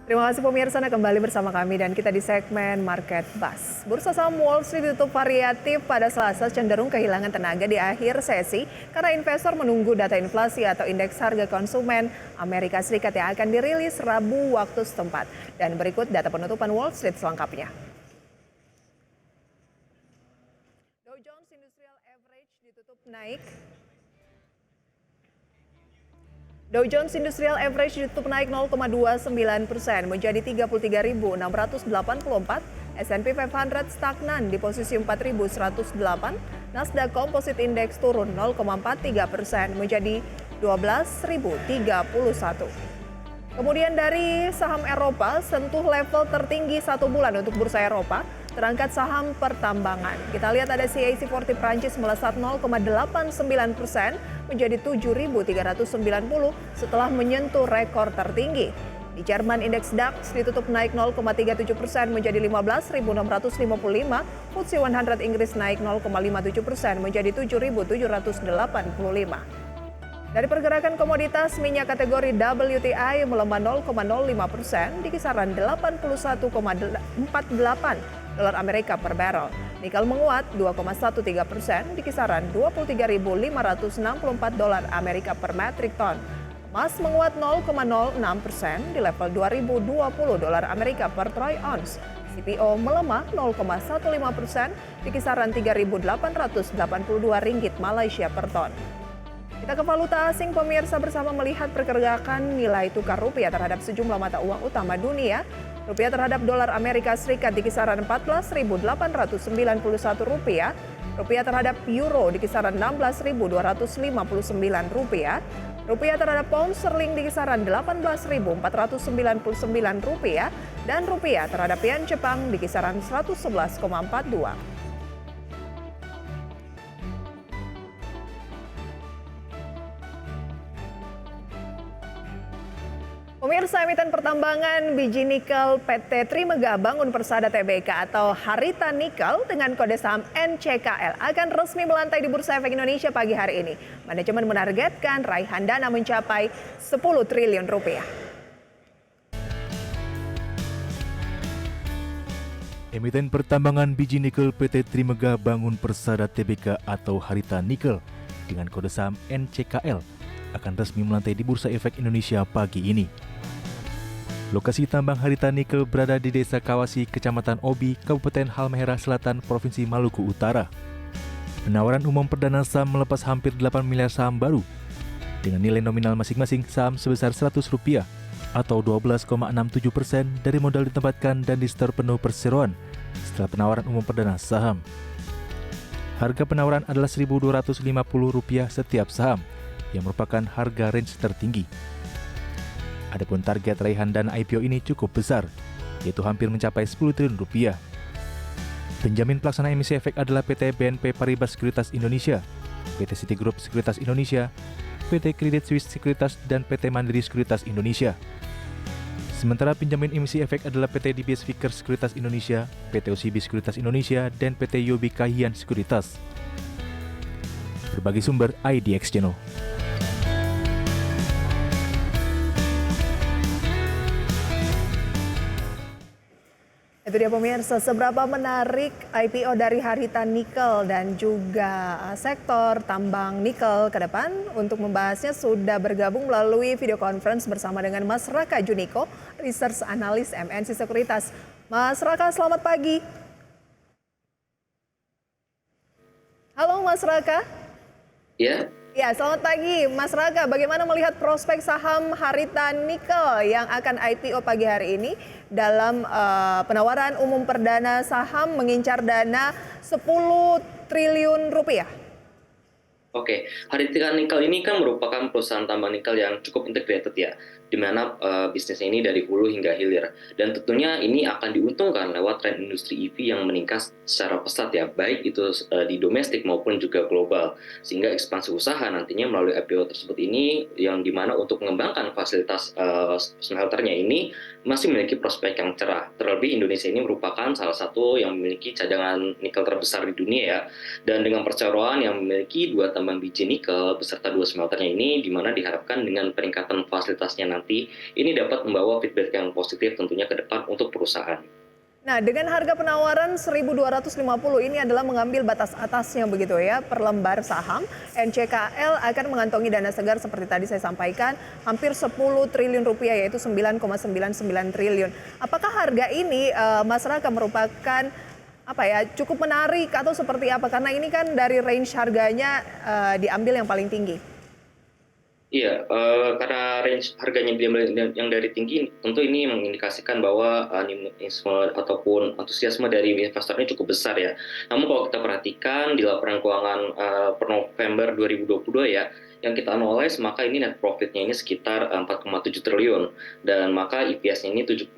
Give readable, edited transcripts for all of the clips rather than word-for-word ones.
Terima kasih pemirsa, Anda kembali bersama kami dan kita di segmen Market Buzz. Bursa saham Wall Street ditutup variatif pada Selasa cenderung kehilangan tenaga di akhir sesi karena investor menunggu data inflasi atau indeks harga konsumen Amerika Serikat yang akan dirilis Rabu waktu setempat. Dan berikut data penutupan Wall Street selengkapnya. Dow Jones Industrial Average ditutup naik. Dow Jones Industrial Average ditutup naik 0,29% menjadi 33.684. S&P 500 stagnan di posisi 4.108. Nasdaq Composite Index turun 0,43% menjadi 12.031. Kemudian dari saham Eropa, sentuh level tertinggi 1 bulan untuk bursa Eropa, terangkat saham pertambangan. Kita lihat ada CAC 40 Prancis melesat 0,89% menjadi 7.390 setelah menyentuh rekor tertinggi. Di Jerman, indeks DAX ditutup naik 0,37% menjadi 15.655, FTSE 100 Inggris naik 0,57% menjadi 7.785. Dari pergerakan komoditas, minyak kategori WTI melemah 0,05% di kisaran 81,48 dolar Amerika per barrel. Nikel menguat 2,13% di kisaran 23.564 dolar Amerika per metrik ton. Emas menguat 0,06% di level 2.020 dolar Amerika per troy ounce. CPO melemah 0,15% di kisaran 3.882 ringgit Malaysia per ton. Kita ke valuta asing, pemirsa, bersama melihat pergerakan nilai tukar rupiah terhadap sejumlah mata uang utama dunia. Rupiah terhadap dolar Amerika Serikat di kisaran 14.891 rupiah. Rupiah terhadap euro di kisaran 16.259 rupiah. Rupiah terhadap pound sterling di kisaran 18.499 rupiah. Dan rupiah terhadap yen Jepang di kisaran 111,42. Pemirsa, emiten pertambangan biji nikel PT Trimega Bangun Persada Tbk atau Harita Nikel dengan kode saham NCKL akan resmi melantai di Bursa Efek Indonesia pagi hari ini. Manajemen menargetkan raihan dana mencapai 10 triliun rupiah. Emiten pertambangan biji nikel PT Trimega Bangun Persada Tbk atau Harita Nikel dengan kode saham NCKL akan resmi melantai di Bursa Efek Indonesia pagi ini. Lokasi tambang Harita Nikel berada di Desa Kawasi, Kecamatan Obi, Kabupaten Halmahera Selatan, Provinsi Maluku Utara. Penawaran umum perdana saham melepas hampir 8 miliar saham baru dengan nilai nominal masing-masing saham sebesar Rp100 atau 12,67% dari modal ditempatkan dan disetor penuh perseroan setelah penawaran umum perdana saham. Harga penawaran adalah Rp1.250 setiap saham, yang merupakan harga range tertinggi. Adapun target raihan dana IPO ini cukup besar, yaitu hampir mencapai 10 triliun rupiah. Penjamin pelaksana emisi efek adalah PT BNP Paribas Sekuritas Indonesia, PT Citigroup Sekuritas Indonesia, PT Credit Suisse Sekuritas, dan PT Mandiri Sekuritas Indonesia. Sementara penjamin emisi efek adalah PT DBS Vickers Sekuritas Indonesia, PT OCB Sekuritas Indonesia, dan PT Yobi Kahian Sekuritas. Berbagi sumber IDX Channel. Itu dia pemirsa, seberapa menarik IPO dari Harita Nikel dan juga sektor tambang nikel ke depan. Untuk membahasnya sudah bergabung melalui video conference bersama dengan Mas Raka Juniko, Research Analyst MNC Sekuritas. Mas Raka, selamat pagi. Halo Mas Raka. Ya. Ya, selamat pagi Mas Raka. Bagaimana melihat prospek saham Harita Nikel yang akan IPO pagi hari ini dalam penawaran umum perdana saham mengincar dana 10 triliun rupiah? Oke, Harita Nikel ini kan merupakan perusahaan tambang nikel yang cukup integrated ya, di mana bisnisnya ini dari hulu hingga hilir. Dan tentunya ini akan diuntungkan lewat tren industri EV yang meningkat secara pesat ya, baik itu di domestik maupun juga global. Sehingga ekspansi usaha nantinya melalui IPO tersebut ini, yang dimana untuk mengembangkan fasilitas smelternya ini masih memiliki prospek yang cerah. Terlebih Indonesia ini merupakan salah satu yang memiliki cadangan nikel terbesar di dunia ya. Dan dengan perseroan yang memiliki 2 tambang biji nikel beserta 2 smelternya ini, di mana diharapkan dengan peningkatan fasilitasnya nanti, ini dapat membawa feedback yang positif tentunya ke depan untuk perusahaan. Nah, dengan harga penawaran 1.250 ini adalah mengambil batas atasnya begitu ya, per lembar saham, NCKL akan mengantongi dana segar seperti tadi saya sampaikan, hampir 10 triliun rupiah yaitu 9,99 triliun. Apakah harga ini Mas Raka merupakan cukup menarik atau seperti apa? Karena ini kan dari range harganya diambil yang paling tinggi. Iya, karena range harganya yang dari tinggi, tentu ini mengindikasikan bahwa animisme ataupun antusiasme dari investor ini cukup besar ya. Namun kalau kita perhatikan di laporan keuangan per November 2022 ya, yang kita analyze maka ini net profitnya ini sekitar 4,7 triliun dan maka EPS-nya ini 75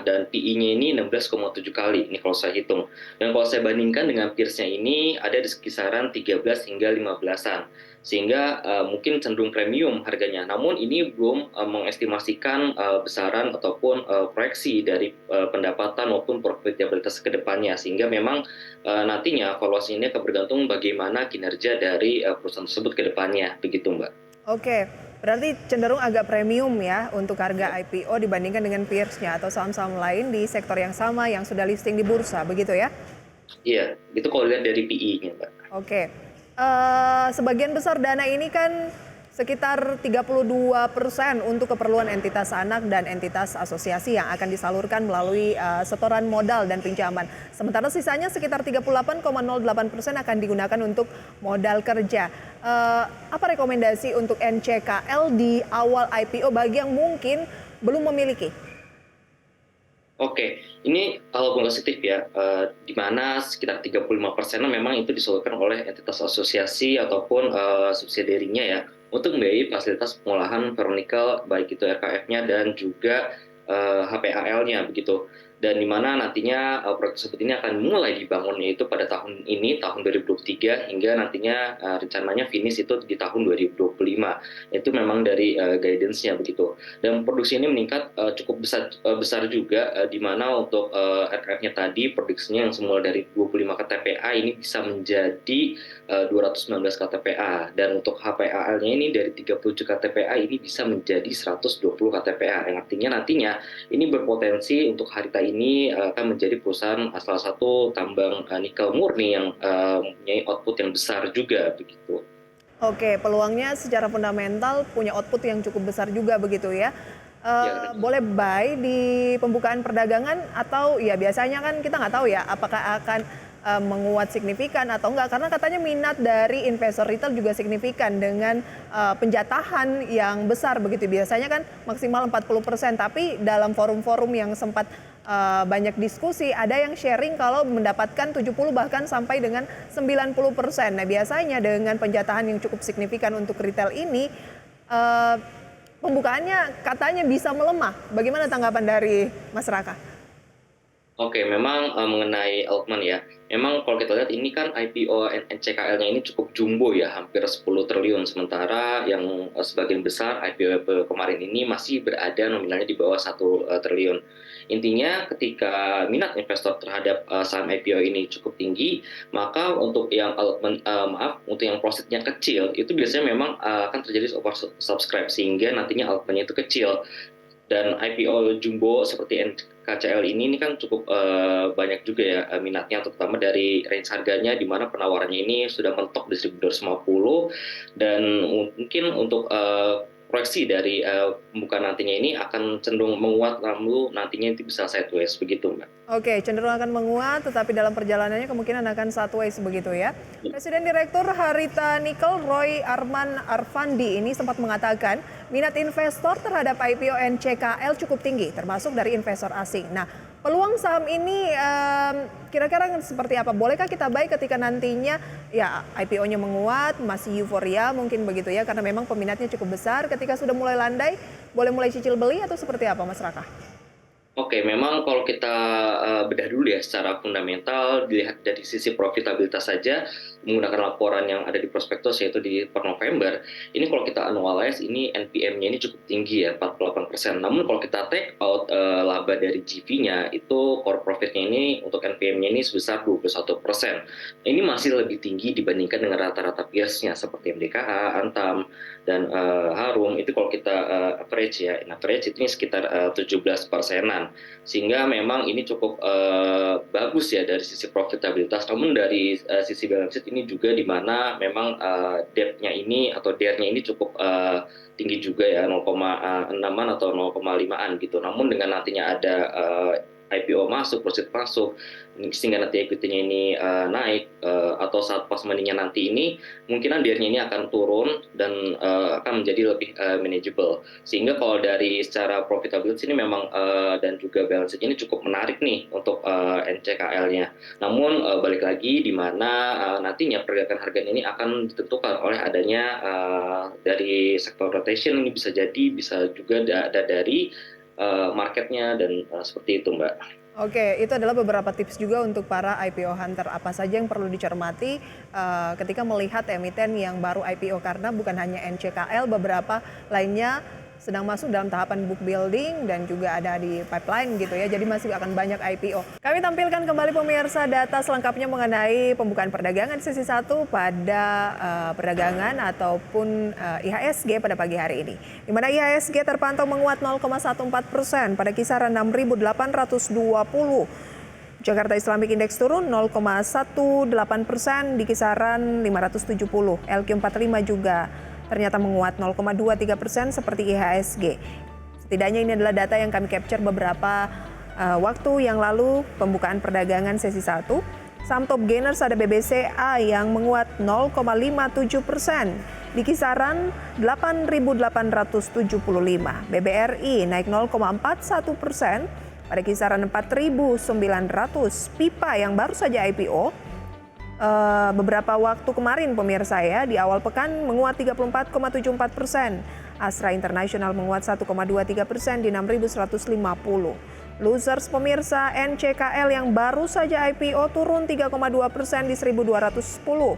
dan PE-nya ini 16,7 kali ini kalau saya hitung. Dan kalau saya bandingkan dengan peers-nya ini ada di kisaran 13 hingga 15-an. Sehingga mungkin cenderung premium harganya. Namun ini belum mengestimasikan besaran ataupun proyeksi dari pendapatan maupun profitabilitas ke depannya. Sehingga memang nantinya valuasi ini akan bergantung bagaimana kinerja dari perusahaan tersebut ke depannya. Begitu, Mbak. Oke, berarti cenderung agak premium ya untuk harga IPO dibandingkan dengan peers-nya atau saham-saham lain di sektor yang sama yang sudah listing di bursa, begitu ya? Iya, itu kalau lihat dari PE-nya, Mbak. Oke. Sebagian besar dana ini kan sekitar 32% untuk keperluan entitas anak dan entitas asosiasi yang akan disalurkan melalui setoran modal dan pinjaman. Sementara sisanya sekitar 38,08% akan digunakan untuk modal kerja. Apa rekomendasi untuk NCKL di awal IPO bagi yang mungkin belum memiliki? Oke, ini kalau positif ya, di mana sekitar 35% memang itu disalurkan oleh entitas asosiasi ataupun subsidiarinya ya, untuk membiayai fasilitas pengolahan ferronikel, baik itu RKF-nya dan juga HPAL-nya begitu. Dan di mana nantinya proyek tersebut ini akan mulai dibangun yaitu pada tahun ini, tahun 2023, hingga nantinya rencananya finish itu di tahun 2025. Itu memang dari guidance-nya begitu. Dan produksi ini meningkat cukup besar juga, di mana untuk RKF-nya tadi produksinya yang semula dari 25 KTPA ini bisa menjadi 219 KTPA. Dan untuk HPAL-nya ini dari 37 KTPA ini bisa menjadi 120 KTPA. Yang artinya nantinya ini berpotensi untuk Harita ini akan menjadi perusahaan salah satu tambang nikel murni yang mempunyai output yang besar juga begitu. Oke, peluangnya secara fundamental punya output yang cukup besar juga begitu ya. Boleh buy di pembukaan perdagangan atau ya biasanya kan kita nggak tahu ya apakah akan menguat signifikan atau enggak, karena katanya minat dari investor retail juga signifikan dengan penjatahan yang besar begitu. Biasanya kan maksimal 40%, tapi dalam forum-forum yang sempat banyak diskusi ada yang sharing kalau mendapatkan 70 bahkan sampai dengan 90%. Nah, biasanya dengan penjatahan yang cukup signifikan untuk retail ini pembukaannya katanya bisa melemah. Bagaimana tanggapan dari Mas Raka? Oke, memang mengenai Altman ya, memang kalau kita lihat ini kan IPO NCKL-nya ini cukup jumbo ya, hampir 10 triliun. Sementara yang sebagian besar IPO kemarin ini masih berada nominalnya di bawah 1 triliun. Intinya ketika minat investor terhadap saham IPO ini cukup tinggi, maka untuk yang untuk yang profitnya kecil, itu biasanya memang akan terjadi oversubscribe, sehingga nantinya Altman-nya itu kecil. Dan IPO jumbo seperti NKCL ini kan cukup banyak juga ya minatnya, terutama dari range harganya di mana penawarannya ini sudah mentok di 1.250, dan mungkin untuk proyeksi dari pembukaan nantinya ini akan cenderung menguat, lalu nantinya itu bisa sideways begitu, Mbak. Oke, cenderung akan menguat, tetapi dalam perjalanannya kemungkinan akan sideways begitu ya. Presiden Direktur Harita Nikel Roy Arman Arfandi ini sempat mengatakan minat investor terhadap IPO NCKL cukup tinggi, termasuk dari investor asing. Nah, peluang saham ini kira-kira seperti apa? Bolehkah kita buy ketika nantinya ya IPO-nya menguat, masih euforia mungkin begitu ya, karena memang peminatnya cukup besar. Ketika sudah mulai landai, boleh mulai cicil beli atau seperti apa, Mas Raka? Oke, memang kalau kita bedah dulu ya secara fundamental, dilihat dari sisi profitabilitas saja, menggunakan laporan yang ada di prospektus yaitu di per November, ini kalau kita analyze ini NPM-nya ini cukup tinggi ya, 48%. Namun kalau kita take out laba laba dari GV-nya itu core profit-nya ini untuk NPM-nya ini sebesar 21%. Ini masih lebih tinggi dibandingkan dengan rata-rata peers-nya seperti MDKA, Antam, dan Harum. Itu kalau kita average ya, in average itu sekitar 17%-an. Sehingga memang ini cukup bagus ya dari sisi profitabilitas. Namun dari sisi balance sheet ini juga di mana memang debt-nya ini atau DER-nya ini cukup tinggi juga ya, 0,6-an atau 0,5-an gitu. Namun dengan nantinya ada IPO masuk, proceed masuk, sehingga nanti equity-nya ini naik, atau saat pas money-nya nanti ini, mungkinan DER-nya ini akan turun dan akan menjadi lebih manageable. Sehingga kalau dari secara profitability ini memang dan juga balance sheet ini cukup menarik nih untuk NCKL-nya. Namun balik lagi di mana nantinya pergerakan harganya ini akan ditentukan oleh adanya dari sektor rotation, ini bisa juga ada dari marketnya dan seperti itu, Mbak. Oke, itu adalah beberapa tips juga untuk para IPO hunter. Apa saja yang perlu dicermati ketika melihat emiten yang baru IPO, karena bukan hanya NCKL, beberapa lainnya sedang masuk dalam tahapan book building dan juga ada di pipeline gitu ya. Jadi masih akan banyak IPO. Kami tampilkan kembali pemirsa data selengkapnya mengenai pembukaan perdagangan sesi 1 pada perdagangan ataupun IHSG pada pagi hari ini. Di mana IHSG terpantau menguat 0,14% pada kisaran 6.820. Jakarta Islamic Index turun 0,18% di kisaran 570. LQ45 juga ternyata menguat 0,23% seperti IHSG. Setidaknya ini adalah data yang kami capture beberapa waktu yang lalu pembukaan perdagangan sesi 1. Saham top gainers ada BBCA yang menguat 0,57% di kisaran 8.875. BBRI naik 0,41% pada kisaran 4.900. Pipa yang baru saja IPO beberapa waktu kemarin pemirsa ya, di awal pekan menguat 34,74%. Astra International menguat 1,23% di 6.150. Losers pemirsa, NCKL yang baru saja IPO turun 3,2% di 1.210.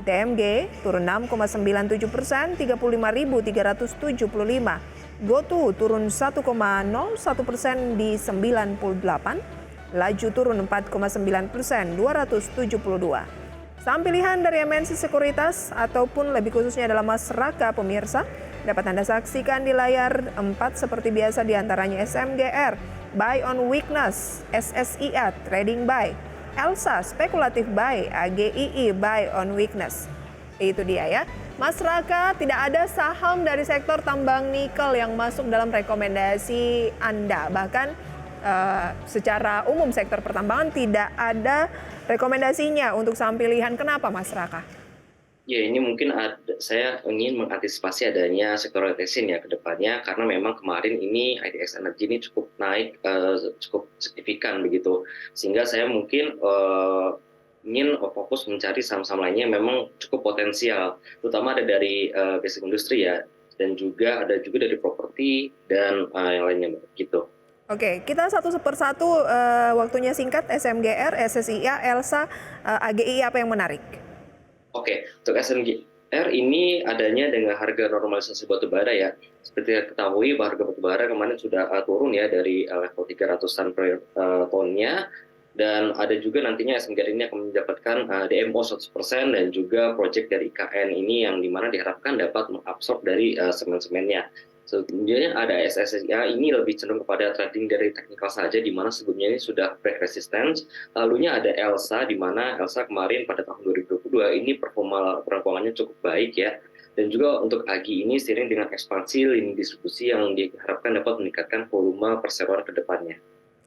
ITMG turun 6,97%, 35.375. GoTo turun 1,01% di 98. Laju turun 4,9%, 272. Saham pilihan dari MNC Sekuritas ataupun lebih khususnya adalah Masraka pemirsa dapat Anda saksikan di layar 4 seperti biasa, diantaranya SMGR, Buy on Weakness, SSIA, Trading Buy, Elsa, Spekulatif Buy, AGII, Buy on Weakness. Itu dia ya. Masraka, tidak ada saham dari sektor tambang nikel yang masuk dalam rekomendasi Anda. Bahkan secara umum sektor pertambangan tidak ada rekomendasinya untuk saham pilihan. Kenapa Mas Raka? Ya, ini mungkin saya ingin mengantisipasi adanya sektor rotation ya ke depannya, karena memang kemarin ini IDX Energy ini cukup naik, cukup signifikan begitu. Sehingga saya mungkin ingin fokus mencari saham-saham lainnya yang memang cukup potensial, terutama ada dari basic industri ya, dan juga ada dari properti dan yang lainnya gitu. Oke, kita satu persatu, waktunya singkat. SMGR, SSIA, Elsa, AGI, apa yang menarik? Oke, untuk SMGR ini adanya dengan harga normalisasi batubara ya. Seperti yang ketahui, harga batubara kemarin sudah turun ya dari level 300-an per tonnya. Dan ada juga nantinya SMGR ini akan mendapatkan DMO 100% dan juga proyek dari IKN ini yang dimana diharapkan dapat mengabsorb dari semen-semennya. Sebenarnya ada SSIA ini lebih cenderung kepada trading dari teknikal saja, di mana sebelumnya ini sudah break resistance. Lalunya ada Elsa, di mana Elsa kemarin pada tahun 2022 ini performa keuangannya cukup baik ya. Dan juga untuk AGI ini seiring dengan ekspansi lini distribusi yang diharapkan dapat meningkatkan volume perseroan ke depannya.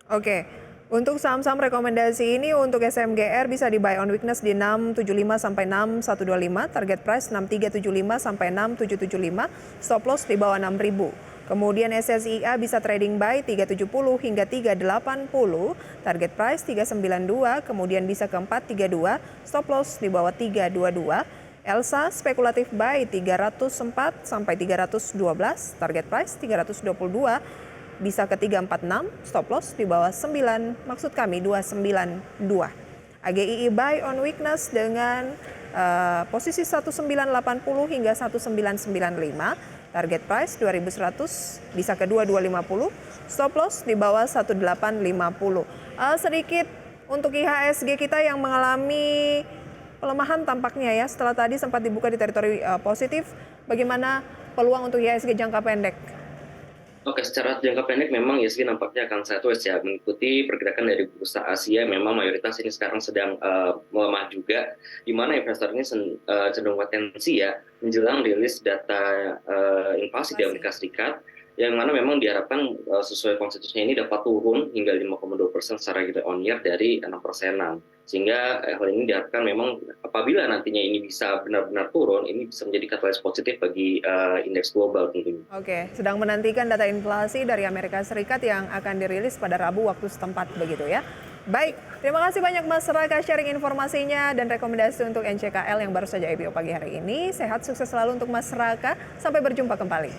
Oke. Untuk saham-saham rekomendasi ini untuk SMGR bisa di buy on weakness di 675 sampai 6125, target price 6375 sampai 6775, stop loss di bawah 6000. Kemudian SSIA bisa trading buy 370 hingga 380, target price 392, kemudian bisa ke 432, stop loss di bawah 322. Elsa spekulatif buy 304 sampai 312, target price 322. Bisa ke 346, stop loss di bawah 9, maksud kami 292. AGII buy on weakness dengan posisi 1980 hingga 1995, Target price 2.100 bisa ke 2250, stop loss di bawah 1850. Sedikit untuk IHSG kita yang mengalami pelemahan tampaknya ya setelah tadi sempat dibuka di teritori positif. Bagaimana peluang untuk IHSG jangka pendek? Oke, secara jangka pendek memang IHSG nampaknya akan sideways ya, mengikuti pergerakan dari bursa Asia. Memang mayoritas ini sekarang sedang melemah juga, di mana investor ini cenderung potensi ya menjelang rilis data inflasi di Amerika Serikat, yang mana memang diharapkan sesuai konstitusinya ini dapat turun hingga 5,2% secara year on year dari 6%-an. Sehingga hal ini diharapkan memang apabila nantinya ini bisa benar-benar turun, ini bisa menjadi katalis positif bagi indeks global tentunya. Oke, sedang menantikan data inflasi dari Amerika Serikat yang akan dirilis pada Rabu waktu setempat begitu ya. Baik, terima kasih banyak Mas Raka sharing informasinya dan rekomendasi untuk NCKL yang baru saja IPO pagi hari ini. Sehat, sukses selalu untuk Mas Raka. Sampai berjumpa kembali.